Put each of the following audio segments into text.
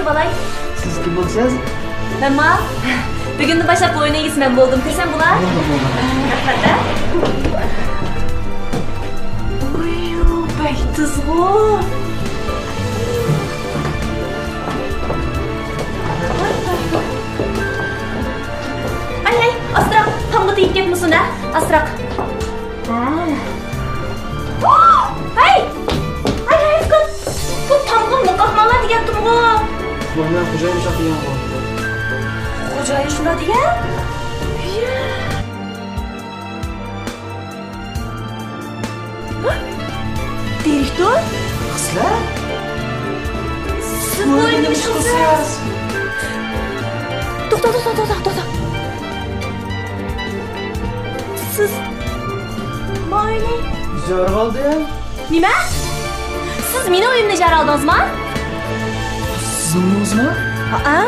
ko'rib olay. Siz kim bo'lsangiz? Men ma. Bugundan boshlab o'yinga ismen bo'ldim. Kirsam bo'lar? Rahmat. Oy, baytizg'o. Ay, astroq, tomga tegib ketmisin ha? Astroq. Hey! Ay, kız. Bu tomga muqahmalar degan turg'u. Mana xo'jayin shunaqa degan bor. Xo'jayin shunaqa degan? Direktor? Sizlar? Siz bu nima qilsiz? To'xta. Siz mayli. Ijara oldi. Nima? Siz meni uyimni ijara oldingizmi? Siz o'zingizmi? Ha?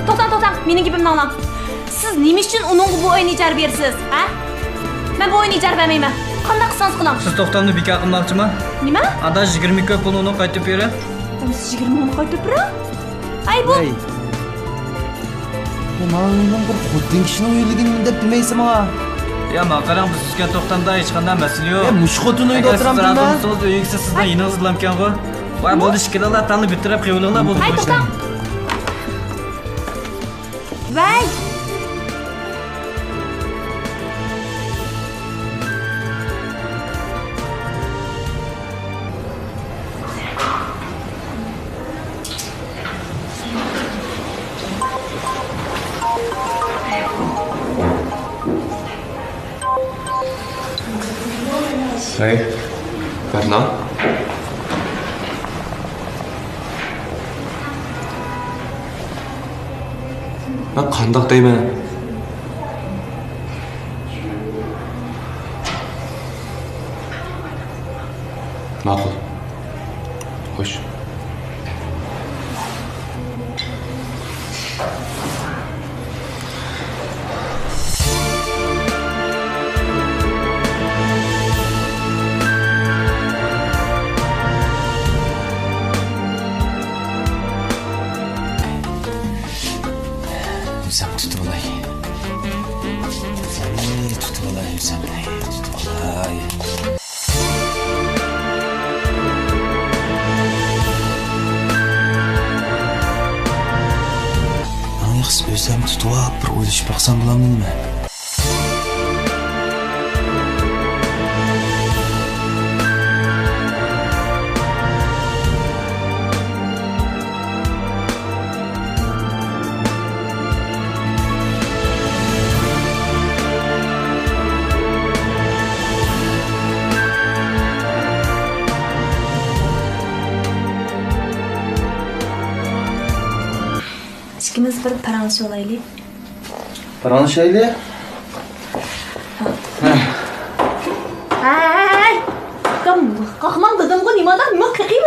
To'xta, mening gapimni anglang. Siz nima uchun uning bu o'yinni ijara bersiz, ha? Men bu o'yinni ijara bermayman. Qanday qilsangiz qiling. Siz to'xtamni bekor qilmoqchimi? Nima? Adash 20 ko'p pulni qaytib bering. Siz 20 ming qaytib bering? Ay bu. Bu ma'lumotning bir xuddi kishini uyligini deb demaysiz-mi? Ya men qarang, biz sizga to'xtamda hech qanday masala yo'q. Mush xotin uyda o'tiramizmi? Siz uyingizda sizdan yiningiz bilankan-ku. Voy, bo'ldi shikillar tanni bitirib qo'yinglar bo'ldi. Ay to'xta. Vay! Hey, Berna. Ben qandaq deyman. Ma'qul. Xo'sh. Yüzem tutib olay. Tutib olay, yüzemni. Tutib olay. Aniq o'zim tutib olib, bir o'ylashib baqsam bo'lamdimi? İkimiz bir paransı olaylı. Paranşayli? Ay! Kalkman dedim bu nimadan nima qilib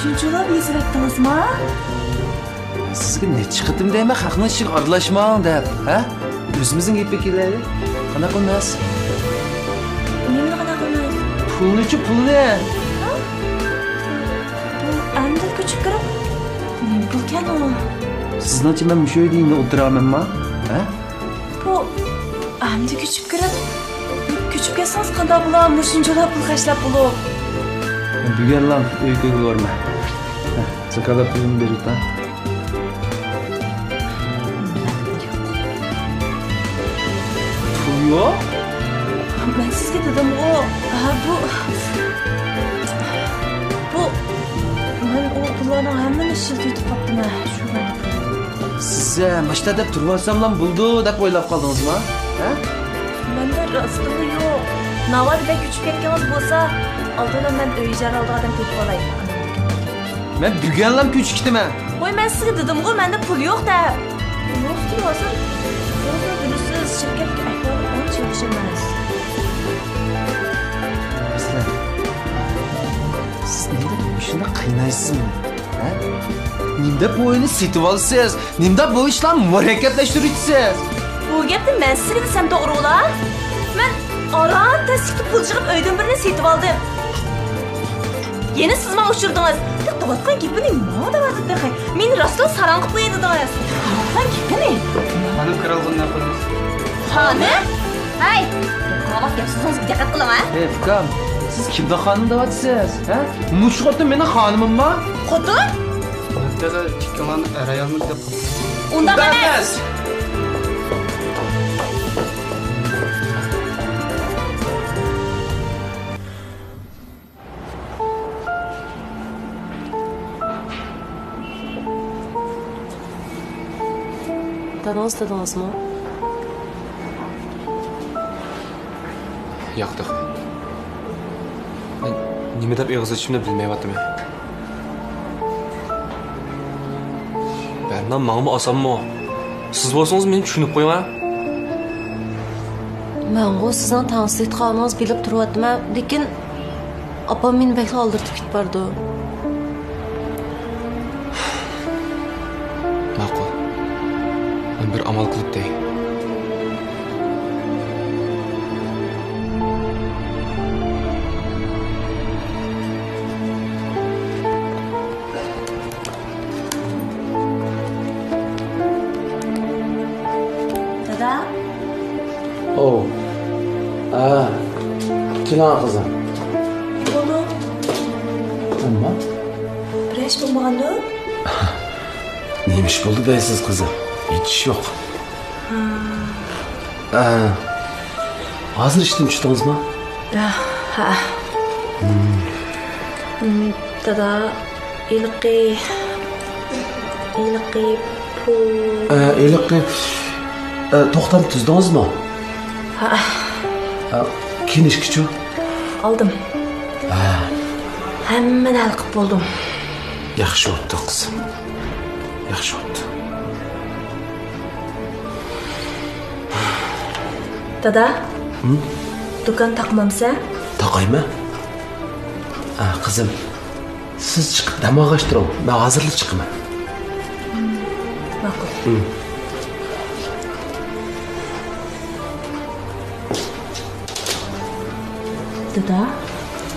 Shunchalar bezirayaptingizmi? Sizga necha qitim deyman, haqni ishiga aralashmang deb, ha? O'zimizning gapga kelaylik. Qanaqa emas? Nima qanaqa emas? Pulni-chi, pulni. Bu endi ko'chib kirib. Nima bo'lgan u? Sizningcha men shu uyda o'tiramanmi? Ha? Bu endi ko'chib kirib. Ko'chib kelsangiz qanday bo'ladi? Shunchalar pul xashlab bo'lib. Bugun lan uyga ko'rma. Zakada pulni berita. Pul yo'q? Ben sizga dedim o. Bu men o pullarning hammani shiltitib qopdim. Shu Siz mashta deb turvarsam lan buldu deb o'ylab qoldingizmi? Ha? Menda rostimi yo'q. Navod bek ko'chib ketganimiz bo'lsa, oldindan men uy ijara olgan odam topib olay. Ben bügenlam küçüktüm. Qo'y, men sizga dedim-ku, menda pul yo'q deb. Yo'qdir hozir. Hozir bilasiz, shirkatga ahvoli ancha yaxshi emas. Sizlar, siz nima ishni qiynaysizmi? Ha? Nimda bu oyunu setib olsiz? Nimda bu ishlarni murakkablashtirasiz? Bu gapni men sizga desam to'g'ri bo'lar? Men aran tasdiqni pul chiqib uydan birini setib oldim. Yeni siz men uçurdunuz. Tıvatkan gapini nima deyapsiz dahi? Meni rostla sarang qilib qo'yadingiz. Tıvatkan gapini. Xanım kralğınlar qo'yamiz. Ha, ne? Hay! Qolaq gapsiz diqqat qilaman, ha? Ukam, siz kimda xonim deyapsiz? Ha? Mush xotin meni xonimimmi? Xotin? O'rtada ikkalani arayolmiz deb qoldi. Unda emas. Dadingiz dedingizmi? Yo'qdiq. Men nima deb og'iz ochishimni bilmayapman. Bernam menga osonmi? Siz bo'lsangiz meni tushunib qo'ying. Men-ku sizning tansit qilganingiz bilib turibman, lekin opam meni bekla oldirtib ketib bordi. Ma'qul. Men bir amal qilib dey. Dada, Oh. Ha. Keling qizim. bo'ldi. Nima? Bir ish bo'lmagandi? Nima ish bo'ldi deysiz qizim? Hech ish yo'q. Ha. Hozir ishdan tushdingizmi? Ha. Dada, iliqi pul. Eliqi to'xtam tuzdingizmi? Ha, Kinishkichu. oldim. Hammani hal qilib bo'ldim. Yaxshi o'tdi qizim. Yaxshi o'tdi. Dada, do'kon taqmamsa? Taqaymi? Qizim. Siz chiqib dam olg'ashtiring. Men hozirlik chiqaman. Ma'qul. Dada,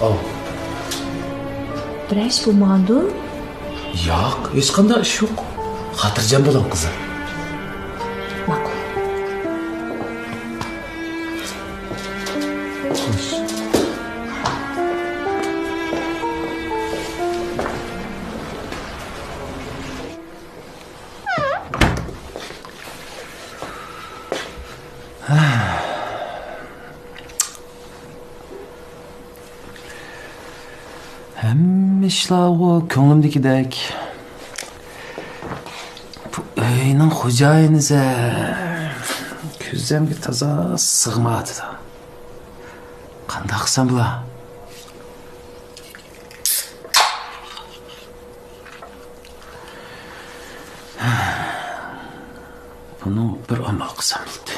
Oh. bir ish bo'lmagandi? Yo'q, hech qanday ish yo'q. Xotirjam bo'ling qizim. Ma'qul. Xo'sh. Hamma ishlar o ko'nglimdagidek. Bu uyning xo'jayini esa ko'zimga toza sig'madi. Qanday qilsam bo'lar? Buni bir amal qilsam bo'ldi.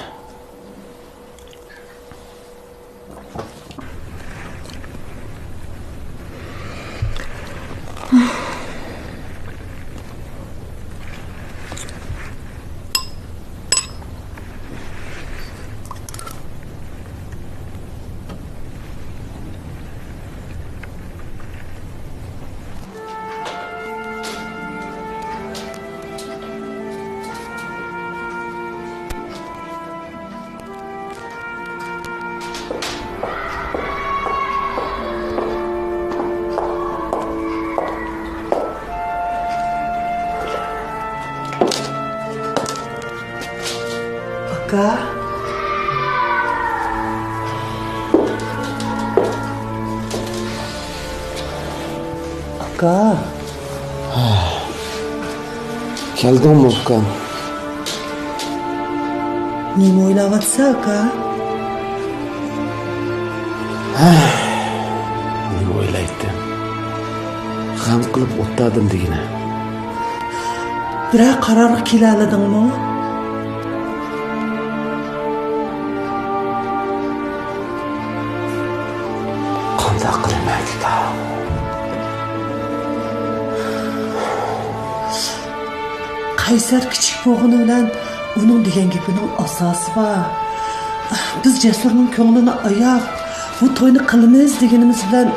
Aka. Aka. Keldingmi ukam? Nima o'ylayapsan aka? Nima o'ylaydi? g'am qilib o'tladim degina. Biroq qarorga kela oladingmi? Qanday qilaman kita? Qaysar kichik bo'g'ini bilan uning degan gapining asosi bor. Biz Jasurning ko'nglini ayab, bu to'yni qilamiz deganimiz bilan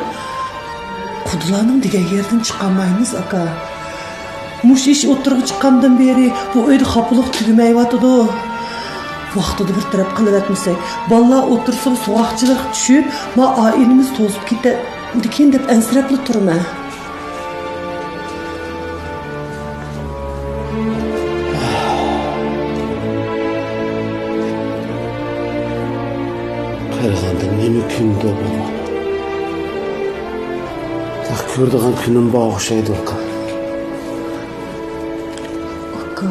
Qudlarning degan yerdan chiqolmaymiz aka. Mush ish o'tirib chiqqandan beri bu uyda xapuliq tugamayotidi. Vaqtida bir taraf qilib etmasak, bolalar o'tirsa so'roqchilik tushib, ma oilamiz to'zib ketadi deb ansirab turman. Qaraganda nima kunda bo'ldi? Tak ko'rdigan kunim bor o'xshaydi aka. Aka.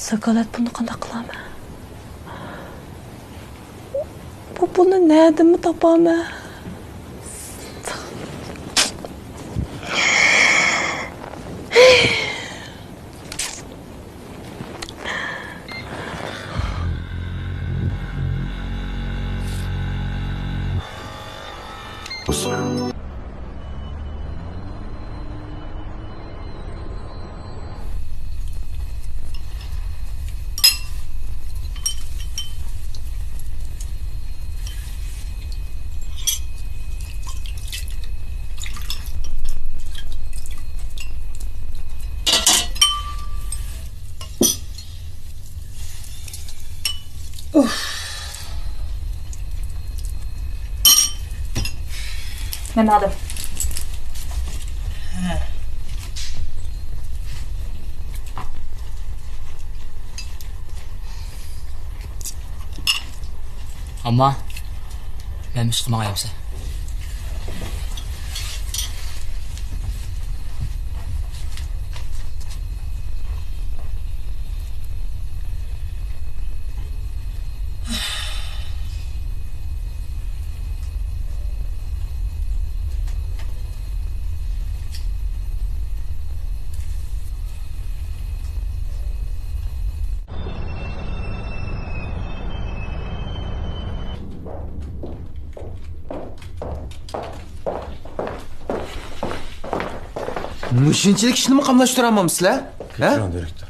Sakalat bunu qanday qilaman? Buni nədimi tapaman? Ben aldım. Amma ben Müslüman ayımsa. Mushinchilik ishni mi qamlashtiramanmisizlar? Ha? Direktor.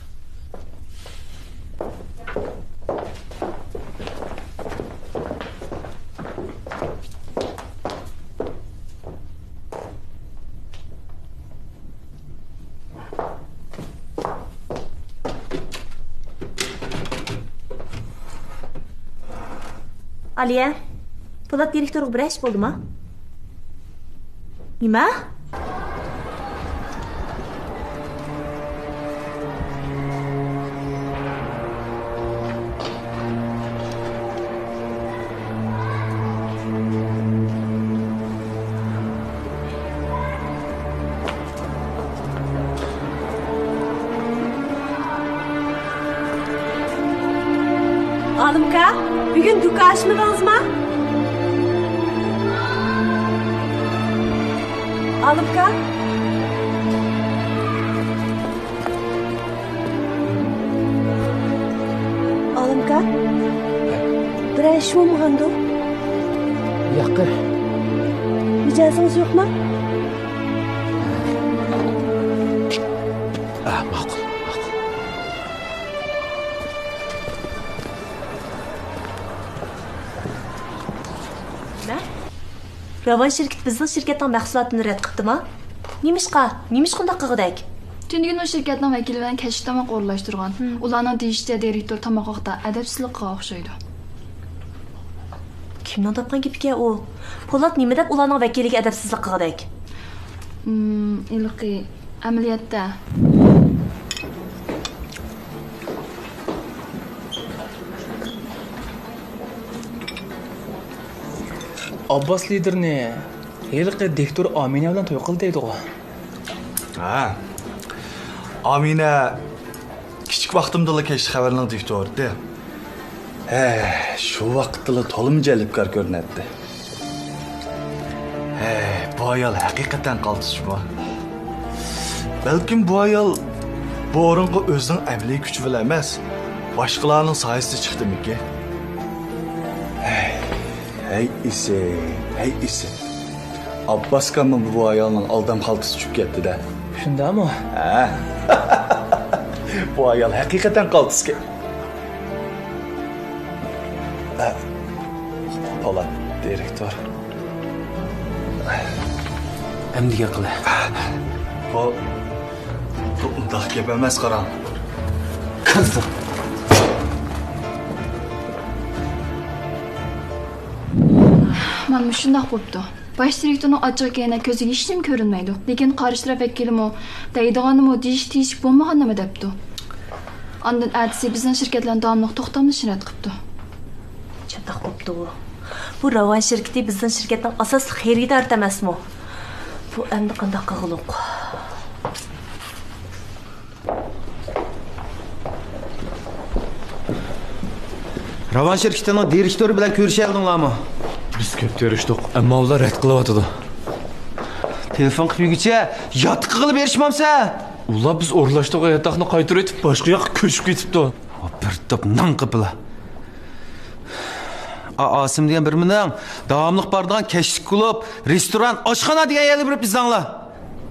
Aliye, Polat direktörü bir iş buldu mu? Nima? Alımka, bugün dükkü açmadınız mı? Alımka. Alımka. Bir iş mi handu? Yo'q. Mijozınız yok mu? Ma'qul. Ravan şirket bizning shirkatning mahsulotini rad qildimi? Nimishqa qunday qilg'idak? Tündüğün o şirketin vekili bilen keşif tamak uğurlaştırgan. Ulanın deyişte direktör tamak oqta edepsizlikqa oqşaydı. Kimdan topgan gapga u? Polat nima deb ularning vakiliga adabsizlik qilg'idak? İlqi ameliyatda. Abbas liderni heliqi direktor Amina bilan to'y qildi deydi-ku. Ha. Amina kichik vaqtimda kechki xabarning diktorida. Shu vaqtda to'lim jalbkor ko'rinadi. Bu ayol haqiqatan qaltismi? Balkim bu ayol bu o'ringa o'zining amaliy kuchi bilan emas, boshqalarning soyasida chiqdimi-ki? Hey isi. Abbas kamın bu ayolning aldam xaltasi tushib ketdi-da. Shundami? Bu ayol haqiqatan qaltisga. Polat direktor. Emdiga qila. Bu undaq gap emas qaram. Qilsin. Mana shundoq bo'pti. Baş direktorning ochiq ekanida ko'ziga hech nima ko'rinmaydi. Lekin qarish taraf vakilimi, deydiganimi deyish bo'lmagan nima debdi. Ondan ertasi bizning shirkatlarning davomli to'xtamlashini rad qilibdi. Chatoq bo'pti u. Bu Ravan shirkati bizning shirkatning asosiy xaridor emasmi? Bu endi qanday qilg'uluq? Ravan şirketining direktori bilan ko'rishyapdinglarmi? Biz ko'p ko'rishdik, ammo ular rad qilyapti. Telefon qilguncha yotiq qilib berishmamsa? Ular biz o'rlashdiq yataqni qaytarib etib, boshqa yoqqa ko'chib ketibdi. Bir top non qipila. Asim degan bir mining davomli boradigan kechki klub, restoran, oshxona degan yerga borib bizanglar.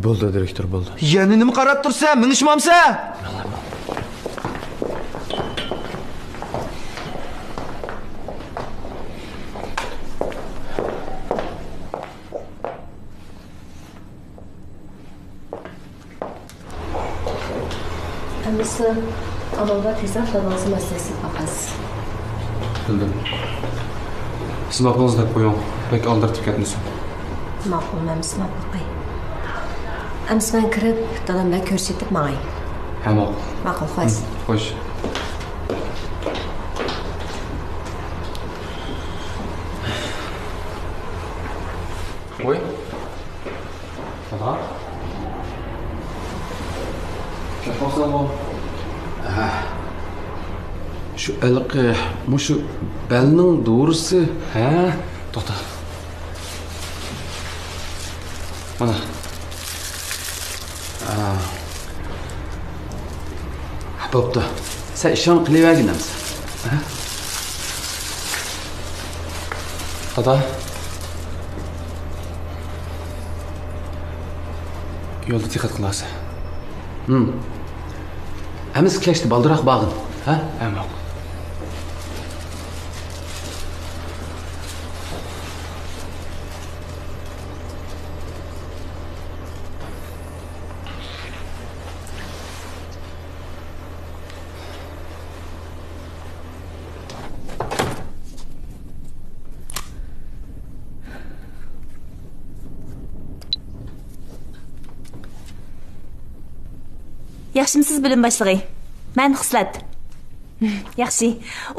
Bo'ldi, direktor, bo'ldi. Yana nima qarab tursa, minishmamsa? Hamısı amalda tezah davası meselesi bakaz. Bildim. Siz lafınızı deb qo'ying. Pek aldırtib ketmisin. Ma'qul, ma'qul qo'y. Amsi men kirib, dadamga ko'rsatib ma'y. Ha, ma'qul. Ma'qul, xo'sh. Xo'sh. Qo'y. Dada. Kafosan Şu elqi, şu belning doğrusu. Ha, to'xta. Mana. Bo'pti. Sen ishon qilaverginamiz. Dada. Yo'lda diqqat qilasiz. Amiz kechdi baldiroq bag'in. Ha? Ammo. Yaxshimisiz bilim boshlig'i? Men Xislat. Yaxshi.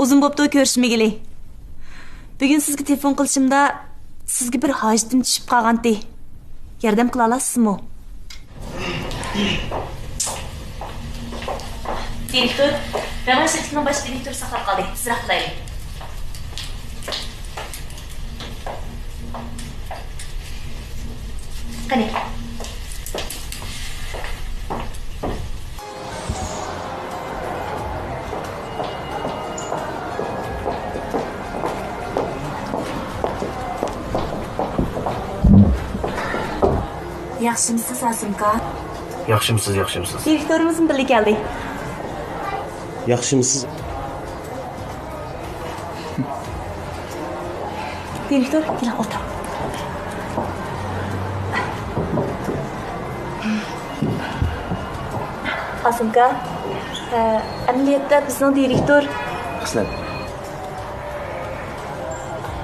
Uzun bo'pti ko'rishmagili. Bugun sizga telefon qilishimda sizga bir hojatim tushib qolgandi. Yordam qila olasizmi? Direktor, Ravan shirkatining bosh direktori saqlab qoldi. Sizroq qilaylik. Qani. Yaxshimisiz, Asimka? Yaxshimisiz. Direktorimiz birga keldi. Yaxshimisiz. Direktor, keling o'tir. Asimka, amaliyotda bizning direktor Xislat.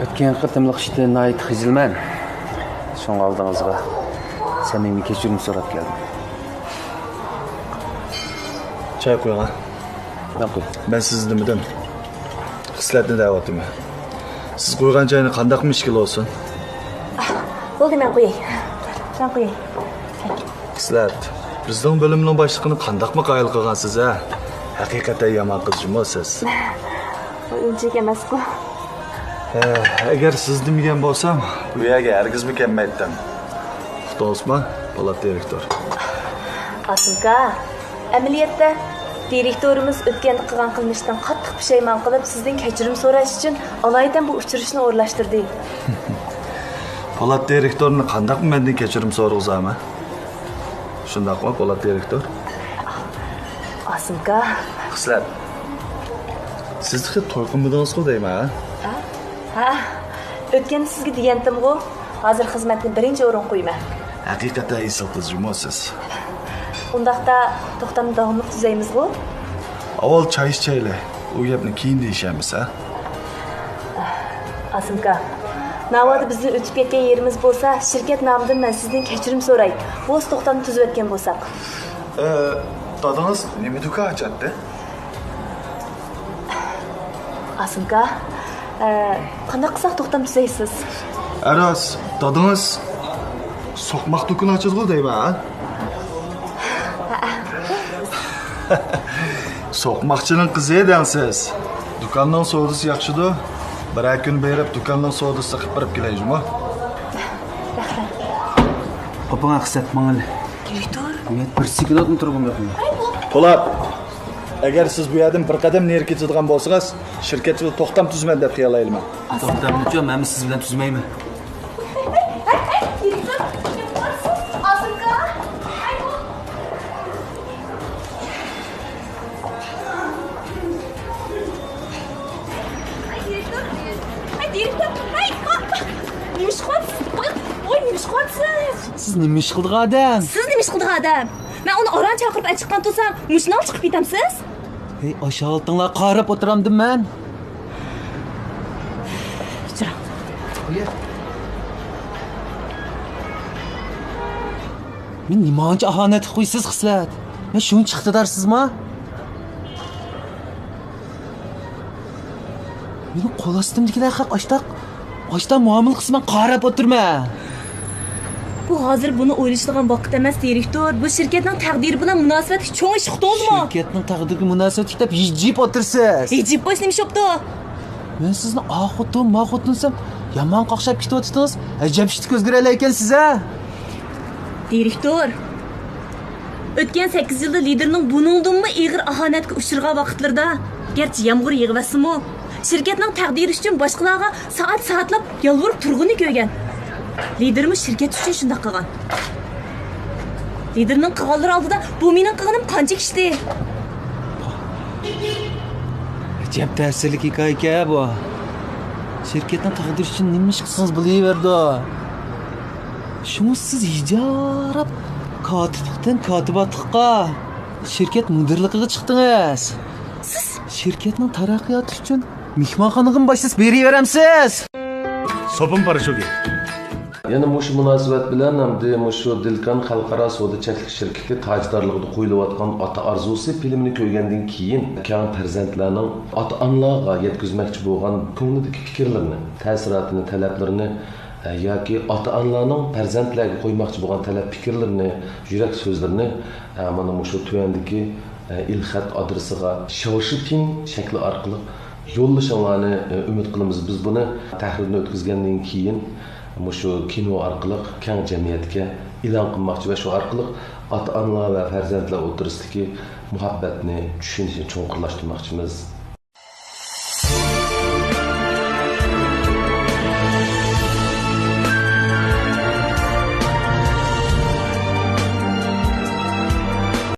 O'tgan qatimliq ishda nayt xijilman. So'ng oldingizga samimiy kechirim so'rab keldim. Çay qo'ying. Ben qo'y. Ben sizni nimadan? Xislatni da'vatimi. Siz qo'ygan chayni qandaq mishkil olsun? Bo'ldi, men qo'yay. Ben qo'yay. Xislat, bizning bo'limning boshlig'ini qandaqmi qayil qilgansiz, ha? Haqiqatan yomon qizmi siz? Unchalik emas-ku. Agar siz demagan bo'lsam, bu yerga hargizmi kelmaydim. Xudosman, polat direktor. Aslida, amaliyotda direktorimiz o'tganda qilgan qilmishdan qattiq pushaymon qilib, sizdan kechirim so'rash uchun alaydan bu uchrashishni o'rlashtirdi. Polat direktorni qanday mendan kechirim so'rag'izami? Shundaqmi, polat direktor? Aslida, Xislat. Siz to'y qilmadingiz-ku deyman, ha, o'tganda sizga degandim-ku, hozir xizmatni birinchi o'rin qo'yma. Haqiqatan esil qizmi siz? Undaqda to'xtamni davomli tuzaymiz-ku. Avval choy ichaylik. U gapni keyin deyishamiz, ha? Asimka, navoda bizni o'tib ketgan yerimiz bo'lsa, shirkat nomidan men sizdan kechirim so'ray. Bo'z to'xtamni tuzib o'tgan bo'lsak. Dadingiz nima do'kon ochadi? Asimka, qanday qilsak to'xtam tuzaysiz? Aras, dadingiz so'qmoq do'kon ochadi deyman, ha? So'qmoqchining qizi edansiz. Do'kondan savdosi yaxshidir. Bir kun berib do'kondan savdosi qilib berib kelaymi? Qopanga qisat mangil. Direktor. Men bir sekundni turg'im yo'q. Polat, agar siz bu yerdan bir qadam nari ketadigan bo'lsangiz, shirkatga to'xtam tuzman deb xayolayman. To'xtamni-chi, men siz bilan tuzmayman. Siz nima ish qildiq odam? Siz nima ish qildiq odam? Men uni oran chaqirib chiqqan tursam, mushundan chiqib ketamsiz? Hey, aşağıtınlar qarab o'tiramdim men. Kechira. Men nimancha ahonat qo'ysiz xislat? Men shuni chiqdidarsizmi? Meni qo'l ostimdagilar haq ochdan muomil qisman qarab o'tirma. Bu hozir buni o'ylashadigan vaqt emas, direktor. Bu shirkatning taqdiri bilan munosabati cho'ng ish qildingizmi? Shirkatning taqdiriga munosabat deb yijib o'tirsiz. Yijib bosh nima shopdi? Men sizni oxotim, maxotinsam yomon qoqshab ketyapsiniz. Ajabshit ko'zgirala ekansiz a? Direktor. O'tgan 8 yilda liderning buningdanmi ig'ir ahonatga uchragan vaqtlarda, garchi yomg'ir yig'vasimi, shirkatning taqdiri uchun boshqalarga soatlab yolvorib turg'ini ko'rgan. Liderimiz shirkat uchun shunday qilgan. Liderning qilganlari oldida bu mening qilganim qancha kishdi? Ajab ta'sirli hikoya bu. Shirkatning taqdiri uchun nima ish qilsangiz bilaverdi. Shuni siz ijarab kotiblikdan kotibatlikqa, shirkat mudirligiga chiqdingiz. Siz shirkatning taraqqiyoti uchun mehmonxonaga boshsiz beraveramsiz. Sopim parashugi. Yana mushu munosabat bilan hamda mushu Dilkan xalqaro savdo cheklik shirkati tajdorligida qo'yilayotgan ota orzusi filmini ko'rgandan keyin kang farzandlarning ota-onalarga yetkazmoqchi bo'lgan ko'nglidagi fikrlarini, ta'sirotini, talablarini yoki ota-onalarning farzandlarga qo'ymoqchi bo'lgan talab fikrlarini, yurak so'zlarini mana mushu tuvandagi ilxat adresiga shoshitin shakli orqali yo'llashinglarni umid qilamiz. Biz buni tahrirni o'tkazgandan keyin mushu kino orqali keng jamiyatga e'lon qilmoqchi va shu orqali ota-onalar va farzandlar o'rtasidagi muhabbatni, tushunishni cho'nqurlashtirmoqchimiz.